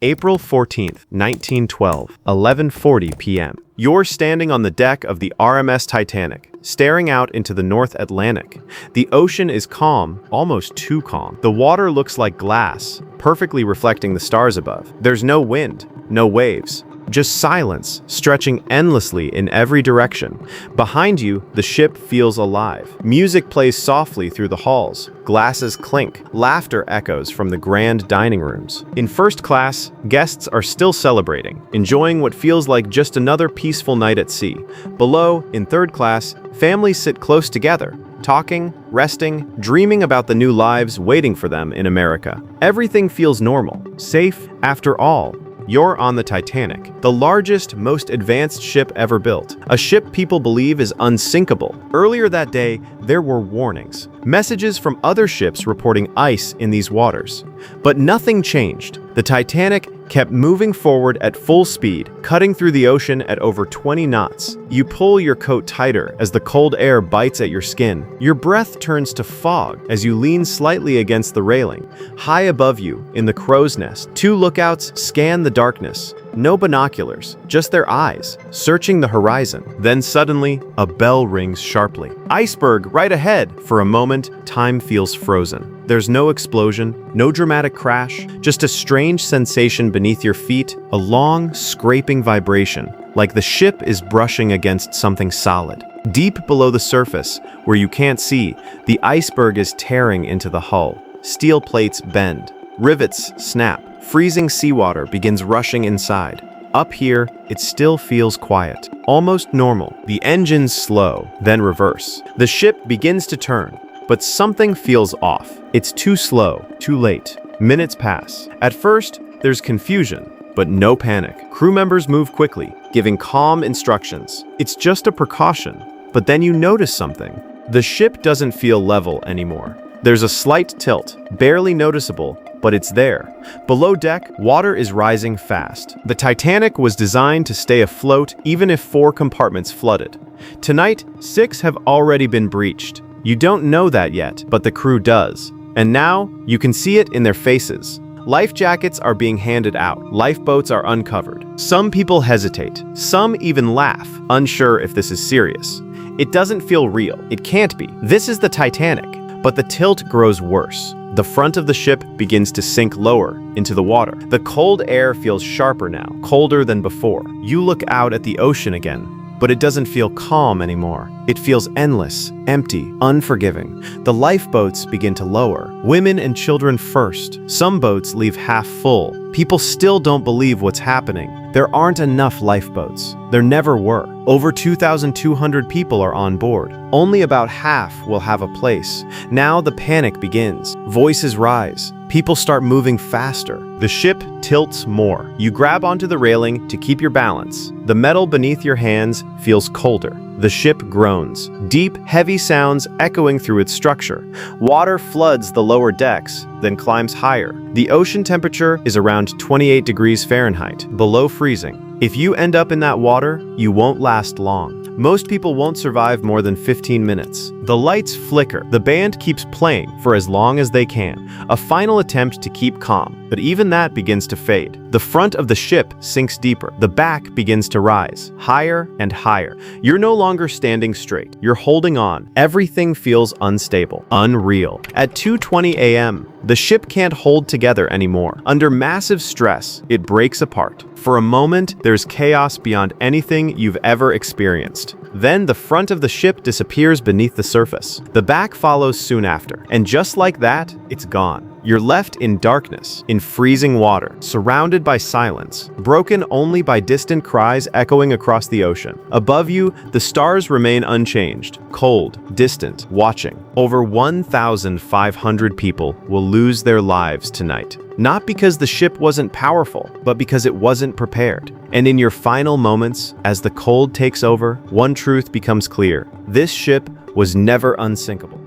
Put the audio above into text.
April 14th, 1912, 11:40 p.m. You're standing on the deck of the RMS Titanic, staring out into the North Atlantic. The ocean is calm, almost too calm. The water looks like glass, perfectly reflecting the stars above. There's no wind, no waves. Just silence, stretching endlessly in every direction. Behind you, the ship feels alive. Music plays softly through the halls. Glasses clink. Laughter echoes from the grand dining rooms. In first class, guests are still celebrating, enjoying what feels like just another peaceful night at sea. Below, in third class, families sit close together, talking, resting, dreaming about the new lives waiting for them in America. Everything feels normal, safe. After all, you're on the Titanic, the largest, most advanced ship ever built. A ship people believe is unsinkable. Earlier that day, there were warnings, messages from other ships reporting ice in these waters. But nothing changed. The Titanic kept moving forward at full speed, cutting through the ocean at over 20 knots. You pull your coat tighter as the cold air bites at your skin. Your breath turns to fog as you lean slightly against the railing. High above you, in the crow's nest, two lookouts scan the darkness. No binoculars, just their eyes, searching the horizon. Then suddenly, a bell rings sharply. Iceberg right ahead! For a moment, time feels frozen. There's no explosion, no dramatic crash, just a strange sensation beneath your feet, a long, scraping vibration, like the ship is brushing against something solid. Deep below the surface, where you can't see, the iceberg is tearing into the hull. Steel plates bend, rivets snap. Freezing seawater begins rushing inside. Up here, it still feels quiet, almost normal. The engines slow, then reverse. The ship begins to turn, but something feels off. It's too slow, too late. Minutes pass. At first, there's confusion, but no panic. Crew members move quickly, giving calm instructions. It's just a precaution, but then you notice something. The ship doesn't feel level anymore. There's a slight tilt, barely noticeable, but it's there. Below deck, water is rising fast. The Titanic was designed to stay afloat even if 4 compartments flooded. Tonight, 6 have already been breached. You don't know that yet, but the crew does. And now, you can see it in their faces. Life jackets are being handed out. Lifeboats are uncovered. Some people hesitate. Some even laugh, unsure if this is serious. It doesn't feel real. It can't be. This is the Titanic. But the tilt grows worse. The front of the ship begins to sink lower into the water. The cold air feels sharper now, colder than before. You look out at the ocean again, but it doesn't feel calm anymore. It feels endless, empty, unforgiving. The lifeboats begin to lower. Women and children first. Some boats leave half full. People still don't believe what's happening. There aren't enough lifeboats. There never were. Over 2,200 people are on board. Only about half will have a place. Now the panic begins. Voices rise. People start moving faster. The ship tilts more. You grab onto the railing to keep your balance. The metal beneath your hands feels colder. The ship groans. Deep, heavy sounds echoing through its structure. Water floods the lower decks, then climbs higher. The ocean temperature is around 28 degrees Fahrenheit, below freezing. If you end up in that water, you won't last long. Most people won't survive more than 15 minutes. The lights flicker. The band keeps playing for as long as they can. A final attempt to keep calm, but even that begins to fade. The front of the ship sinks deeper. The back begins to rise, higher and higher. You're no longer standing straight. You're holding on. Everything feels unstable, unreal. At 2:20 a.m., the ship can't hold together anymore. Under massive stress, it breaks apart. For a moment, there's chaos beyond anything you've ever experienced. Then the front of the ship disappears beneath the surface. The back follows soon after. And just like that, it's gone. You're left in darkness, in freezing water, surrounded by silence, broken only by distant cries echoing across the ocean. Above you, the stars remain unchanged, cold, distant, watching. Over 1,500 people will lose their lives tonight. Not because the ship wasn't powerful, but because it wasn't prepared. And in your final moments, as the cold takes over, one truth becomes clear. This ship was never unsinkable.